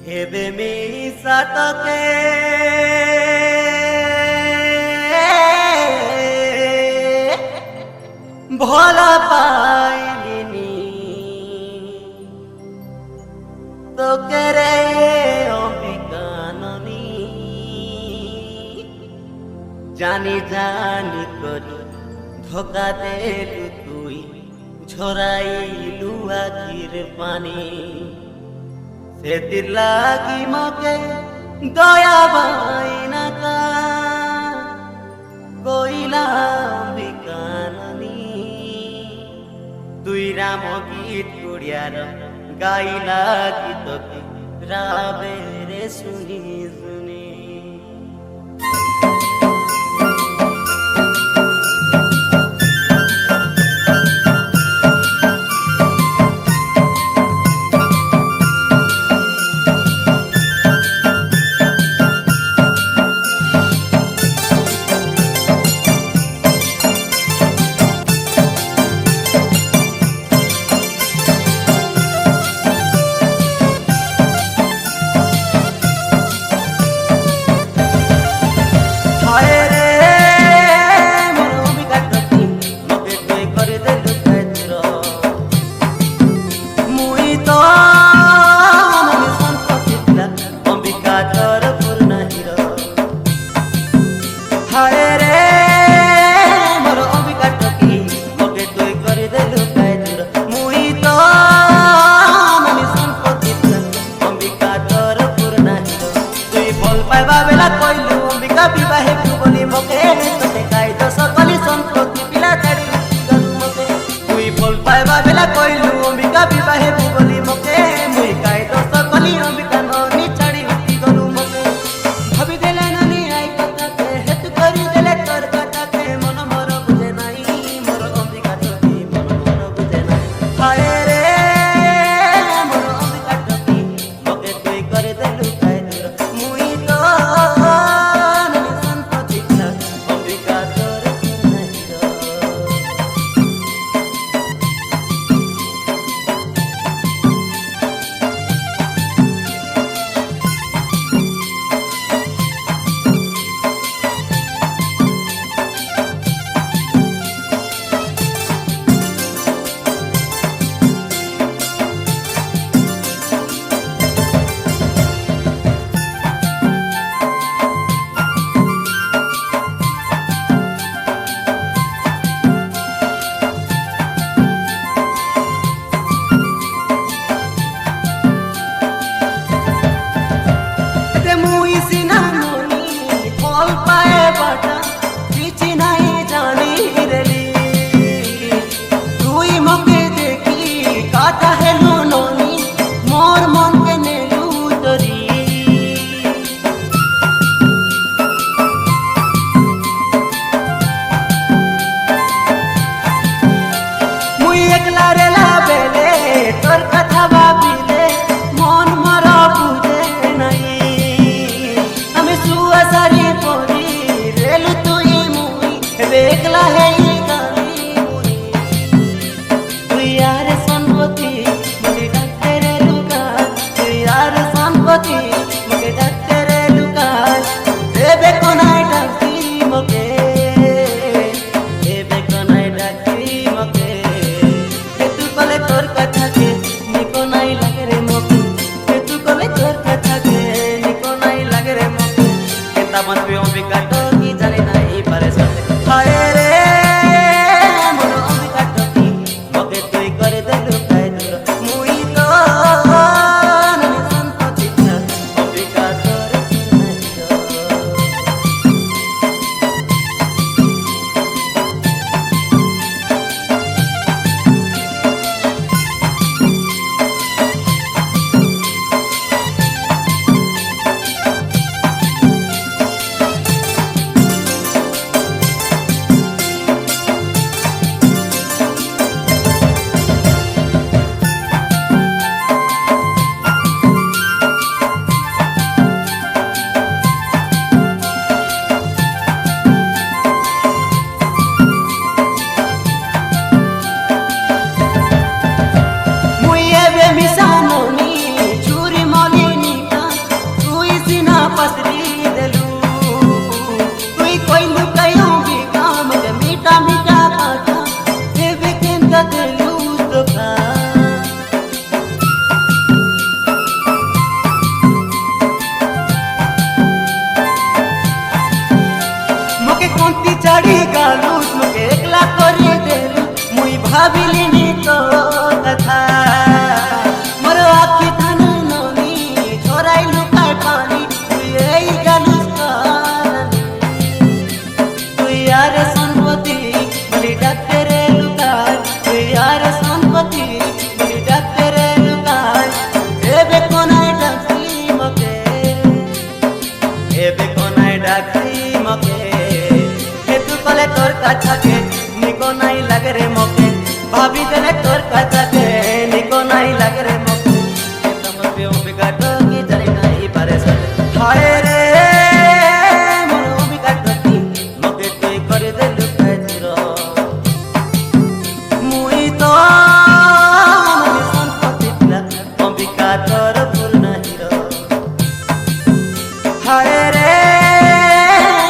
हेबे मिसा तके भोला पाइलिनी तोके रे अम्बिकाननी जानी जानी करी धोका देलु तुई झराइलु आखिर पानी सेतिर लागी मके दया भएन का कोइला अम्बिकाननी दुई राम गीत गुडियार गाइला गीत राबेरे सुनी सुनी मिसानोनी चूरी मोलिनी কথা কে নিকো নাই লাগে রে মকে ভাবি দেলে তোর কথা কে নিকো নাই লাগে রে মকে তোমার প্রেম বিকাট কি জানি নাই পারে সরে হায় রে মোর বিকাট কি মকে তুই করে দেলু কাজির মুই তো মনে সম্পত্তি ଥିଲା অম্বিকা তোর পূর্ণ হিরো হায় রে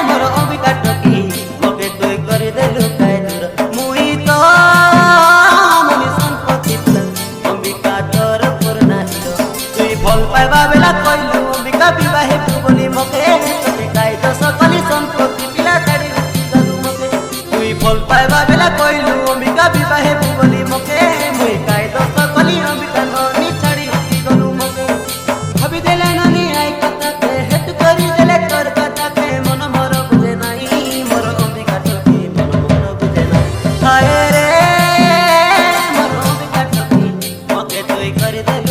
মোর অম্বিকা টকি মকে তুই করে দেলু কাজির মুই তো মনে সম্পত্তি ଥିଲା অম্বিকা তোর পূর্ণ হিরো তুই ভাল পাইবা বেলা কইলু অম্বিকা বিবাহে বলি মকে তুই কাই তো সকলি সম্পত্তি পিলা ছাড়ি গলু মকে তুই ভাল পাইবা বেলা কইলু অম্বিকা বিবাহে বলি মকে মুই কাই তো সকলি অম্বিকা ননি ছাড়ি গলু মকে ভাবি দেলে ননি আই কথা কে হেত করি দেলে তোর কথা কে মন মর বুঝে নাই মোর অম্বিকা টকি মন মর বুঝে নাই হায় রে মোর অম্বিকা টকি মকে তুই করে দেলু